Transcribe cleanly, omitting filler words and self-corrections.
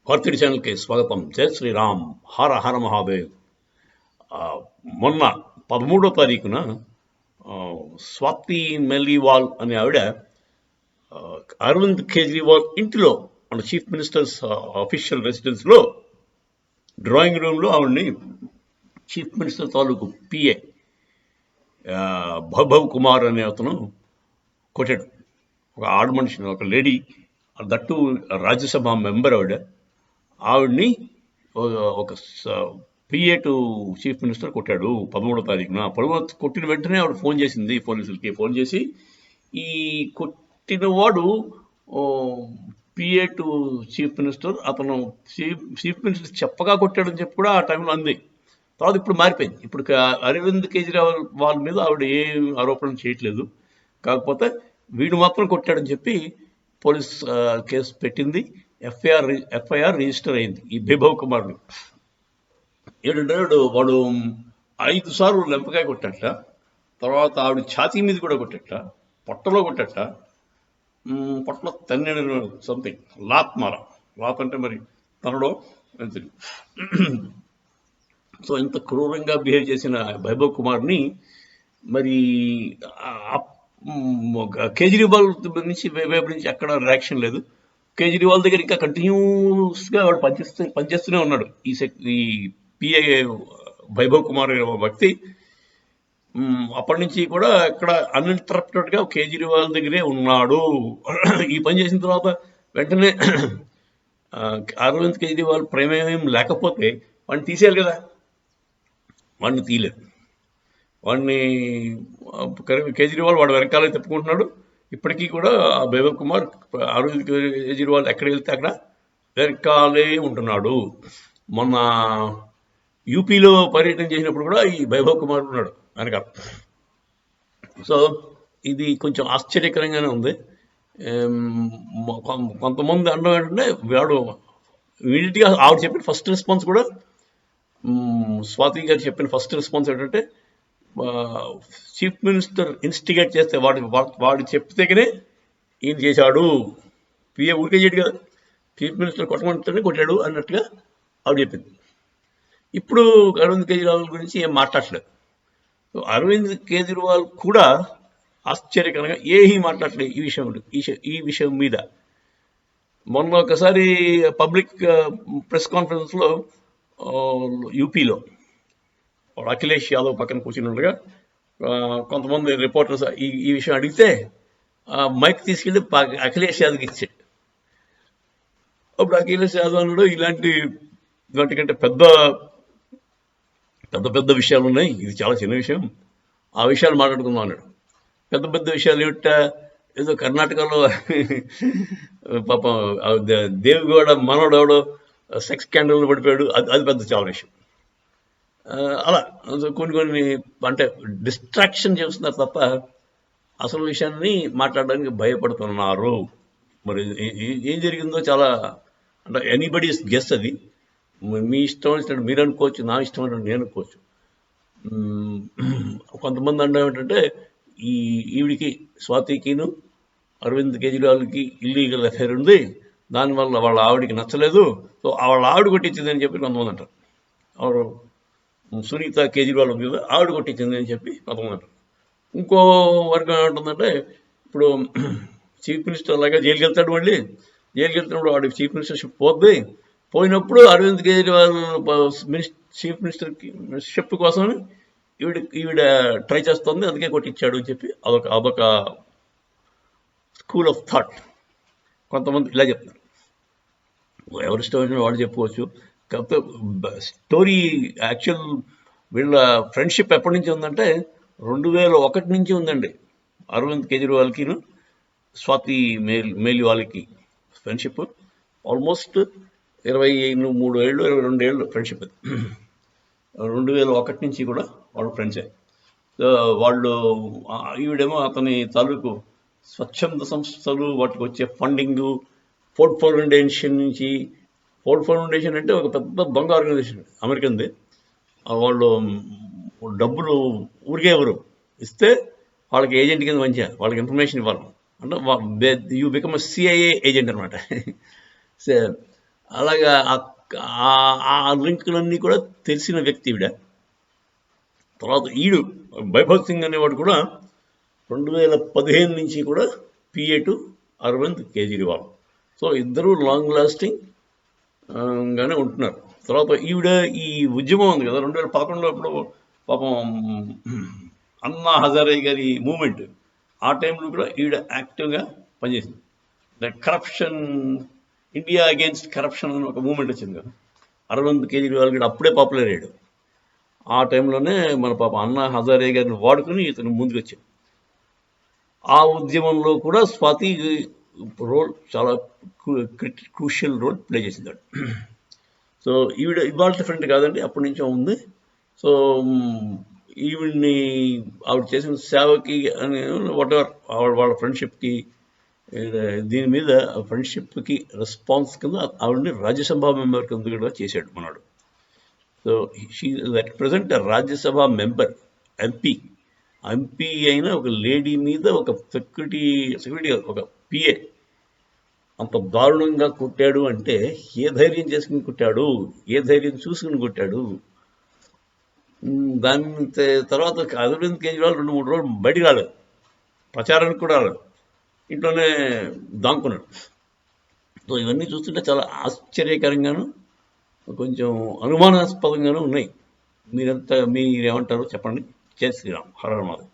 భారతీయ ఛానల్కి స్వాగతం. జై శ్రీరామ్, హర హర మహాదేవ్. ఆ, మొన్న 13వ తారీఖున స్వాతి మెలీవాల్ అనే ఆవిడ ఆ, అరవింద్ కేజ్రీవాల్ ఇంటిలో మన చీఫ్ మినిస్టర్స్ అఫీషియల్ రెసిడెన్స్లో డ్రాయింగ్ రూమ్లో ఆవిడ్ని చీఫ్ మినిస్టర్ తాలూకు పిఏ భౌభవ్ కుమార్ అనే అతను కొట్టాడు. ఒక ఆడ మనిషిని, ఒక లేడీ, దట్టు రాజ్యసభ మెంబర్ ఆవిడ్ని ఒక పిఏ టు చీఫ్ మినిస్టర్ కొట్టాడు 13వ తారీఖున. కొట్టిన వెంటనే ఆవిడ ఫోన్ చేసింది పోలీసులకి. ఫోన్ చేసి ఈ కొట్టిన వాడు పిఏ టు చీఫ్ మినిస్టర్, అతను చీఫ్ మినిస్టర్ చెప్పగా కొట్టాడని చెప్పి కూడా ఆ టైంలో అంది. తర్వాత ఇప్పుడు మారిపోయింది. ఇప్పుడు అరవింద్ కేజ్రీవాల్ వాళ్ళ మీద ఆవిడ ఏ ఆరోపణలు చేయట్లేదు. కాకపోతే వీడు మాత్రం కొట్టాడని చెప్పి పోలీస్ కేసు పెట్టింది. ఎఫ్ఐఆర్ రిజిస్టర్ అయింది ఈ బిభవ్ కుమార్ని. ఏంటంటే వాడు 5 సార్లు లెంపకాయ కొట్టట, తర్వాత ఆవిడ ఛాతీ మీద కూడా కొట్టట, పొట్టలో కొట్టట, పొట్టలో తన్నెడు సంథింగ్ లాత్ అంటే మరి తనలో తెలియదు. సో ఇంత క్రూరంగా బిహేవ్ చేసిన బిభవ్ కుమార్ని మరి కేజ్రీవాల్ నుంచి వైపు నుంచి ఎక్కడ రియాక్షన్ లేదు. కేజ్రీవాల్ దగ్గర ఇంకా కంటిన్యూస్గా వాడు పనిచేస్తూనే ఉన్నాడు. ఈ పిఏ బిభవ్ కుమార్ వ్యక్తి అప్పటి నుంచి కూడా ఎక్కడ అన్ఇంటరప్టెడ్గా కేజ్రీవాల్ దగ్గరే ఉన్నాడు. ఈ పని చేసిన తర్వాత వెంటనే అరవింద్ కేజ్రీవాల్ ప్రమేయం లేకపోతే వాడిని తీసేయాలి కదా, వాడిని తీయలేదు. వాడిని కేజ్రీవాల్ వాడు వెనకాలే తిప్పుకుంటున్నాడు. ఇప్పటికీ కూడా బిభవ్ కుమార్ అరవింద్ కేజ్రీవాల్ ఎక్కడ వెళ్తే అక్కడ వెనకాలే ఉంటున్నాడు. మొన్న యూపీలో పర్యటన చేసినప్పుడు కూడా ఈ బిభవ్ కుమార్ ఉన్నాడు వెనకాల. సో ఇది కొంచెం ఆశ్చర్యకరంగానే ఉంది. కొంతమంది అనడం ఏంటంటే వాడు ఇమీడియట్గా ఆవిడ చెప్పిన ఫస్ట్ రెస్పాన్స్ కూడా, స్వాతి గారు చెప్పిన ఫస్ట్ రెస్పాన్స్ ఏంటంటే చీఫ్ మినిస్టర్ ఇన్స్టిగేట్ చేస్తే వాడు చెప్తేనే ఈయన చేశాడు, పిఏ ఊరికే చేయడు కదా, చీఫ్ మినిస్టర్ కొట్టమంటేనే కొట్టాడు అన్నట్టుగా ఆవిడ చెప్పింది. ఇప్పుడు అరవింద్ కేజ్రీవాల్ గురించి ఏం మాట్లాడలేదు. అరవింద్ కేజ్రీవాల్ కూడా ఆశ్చర్యకరంగా ఏమీ మాట్లాడలేదు ఈ విషయం మీద. మొన్న ఒకసారి పబ్లిక్ ప్రెస్ కాన్ఫరెన్స్లో యూపీలో అఖిలేష్ యాదవ్ పక్కన కూర్చుని ఉండగా కొంతమంది రిపోర్టర్స్ ఈ విషయం అడిగితే మైక్ తీసుకెళ్ళి అఖిలేష్ యాదవ్కి ఇచ్చాడు. అప్పుడు అఖిలేష్ యాదవ్ అన్నాడు, ఇలాంటి వాటికంటే పెద్ద విషయాలు ఉన్నాయి, ఇది చాలా చిన్న విషయం, ఆ విషయాలు మాట్లాడుకుందాం అన్నాడు. పెద్ద విషయాలు ఏమిట, ఏదో కర్ణాటకలో పాపం దేవిగౌడ మనోడెవడో సెక్స్ స్కాండల్ పడిపోయాడు, అది పెద్ద చాలా విషయం. అలా కొన్ని అంటే డిస్ట్రాక్షన్ చేస్తున్నారు తప్ప అసలు విషయాన్ని మాట్లాడడానికి భయపడుతున్నారు. మరి ఏం జరిగిందో చాలా అంటే ఎనీబడీస్ గెస్. అది మీ ఇష్టం వచ్చినట్టు మీరు అనుకోవచ్చు, నా ఇష్టం అంటే నేను అనుకోవచ్చు. కొంతమంది అనడం ఏంటంటే ఈవిడికి స్వాతికిను అరవింద్ కేజ్రీవాల్కి ఇల్లీగల్ అఫైర్ ఉంది, దానివల్ల వాళ్ళ ఆవిడికి నచ్చలేదు, సో వాళ్ళ ఆవిడ కొట్టించిందని చెప్పి కొంతమంది అంటారు. ఎవరు, సునీత కేజ్రీవాల్ ఉంది కదా, ఆవిడ కొట్టించింది అని చెప్పి కొంతమంది అంటారు. ఇంకో వర్గం ఏమంటుందంటే, ఇప్పుడు చీఫ్ మినిస్టర్ అలాగే జైలుకి వెళ్తాడు, మళ్ళీ జైలుకి వెళ్తున్నప్పుడు వాడికి చీఫ్ మినిస్టర్షిప్ పోయినప్పుడు అరవింద్ కేజ్రీవాల్ చీఫ్ మినిస్టర్షిప్ కోసం ఈవిడ ట్రై చేస్తుంది, అందుకే కొట్టించాడు అని చెప్పి అదొక స్కూల్ ఆఫ్ థాట్. కొంతమంది ఇలా చెప్తారు. ఎవరి ఇష్టం వాళ్ళు చెప్పుకోవచ్చు. కాకపోతే స్టోరీ యాక్చువల్ వీళ్ళ ఫ్రెండ్షిప్ ఎప్పటి నుంచి ఉందంటే 2001 నుంచి ఉందండి. అరవింద్ కేజ్రీవాల్కి స్వాతి మేలివాల్కి ఫ్రెండ్షిప్ ఆల్మోస్ట్ 23 ఏళ్ళు 22 ఏళ్ళు ఫ్రెండ్షిప్. 2001 నుంచి కూడా వాళ్ళు ఫ్రెండ్సే. వాళ్ళు ఈవిడేమో అతని తాలూకు స్వచ్ఛంద సంస్థలు, వాటికి వచ్చే ఫండింగ్, ఫోర్డ్ ఫౌండేషన్ నుంచి. ఫోర్డ్ ఫౌండేషన్ అంటే ఒక పెద్ద దొంగ ఆర్గనైజేషన్ అమెరికన్ది. వాళ్ళు డబ్బులు ఊరికే ఎవరు ఇస్తే వాళ్ళకి ఏజెంట్ కింద మంచిగా వాళ్ళకి ఇన్ఫర్మేషన్ ఇవ్వాలి. అంటే యూ బికమ్ సిఐఏ ఏజెంట్ అనమాట. అలాగా ఆ లింకులన్నీ కూడా తెలిసిన వ్యక్తి ఈవిడ. తర్వాత వైభవ్ సింగ్ అనేవాడు కూడా 2015 నుంచి కూడా PA to Arvind Kejriwal. So ఇద్దరు లాంగ్ లాస్టింగ్ గానే ఉంటున్నారు. తర్వాత ఈవిడ ఈ ఉద్యమం ఉంది కదా 2011లో ఇప్పుడు పాపం అన్నా హజారే గారి మూమెంట్, ఆ టైంలో కూడా ఈవిడ యాక్టివ్గా పనిచేసింది. కరప్షన్, ఇండియా అగేన్స్ట్ కరప్షన్ అని ఒక మూమెంట్ వచ్చింది కదా, అరవింద్ కేజ్రీవాల్ కూడా అప్పుడే పాపులర్ అయ్యాడు. ఆ టైంలోనే మన పాప అన్నా హజారే గారిని వాడుకుని ఇతను ముందుకు వచ్చాడు. ఆ ఉద్యమంలో కూడా స్వాతి రోల్ చాలా క్రూషియల్ రోల్ ప్లే చేసిందాడు. సో ఈవిడ ఇవాళ ఫ్రెండ్ కాదండి, అప్పటి నుంచో ఉంది. సో ఈవిడ్ని ఆవిడ చేసిన సేవకి అని వాటెవర్ వాళ్ళ ఫ్రెండ్షిప్కి, దీని మీద ఫ్రెండ్షిప్కి రెస్పాన్స్ కింద ఆవిడని రాజ్యసభ మెంబర్ కింద కూడా చేశాడు మనవాడు. So she at present Rajya Sabha member, MP అయిన ఒక లేడీ మీద ఒక సెక్యూరిటీ ఒక పిఏ అంత దారుణంగా కొట్టాడు అంటే ఏ ధైర్యం చేసుకుని కొట్టాడు, ఏ ధైర్యం చూసుకుని కొట్టాడు. దాని తర్వాత అరవింద్ కేజ్రీవాల్ 2-3 రోజులు బయటికి రాలేదు, ప్రచారానికి కూడా రాలేదు, ఇంట్లోనే దాక్కున్నాడు. సో ఇవన్నీ చూస్తుంటే చాలా ఆశ్చర్యకరంగాను కొంచెం అనుమానాస్పదంగానూ ఉన్నాయి. మీరేమంటారో చెప్పండి. జై శ్రీరామ్. హర హర మహాదేవ్.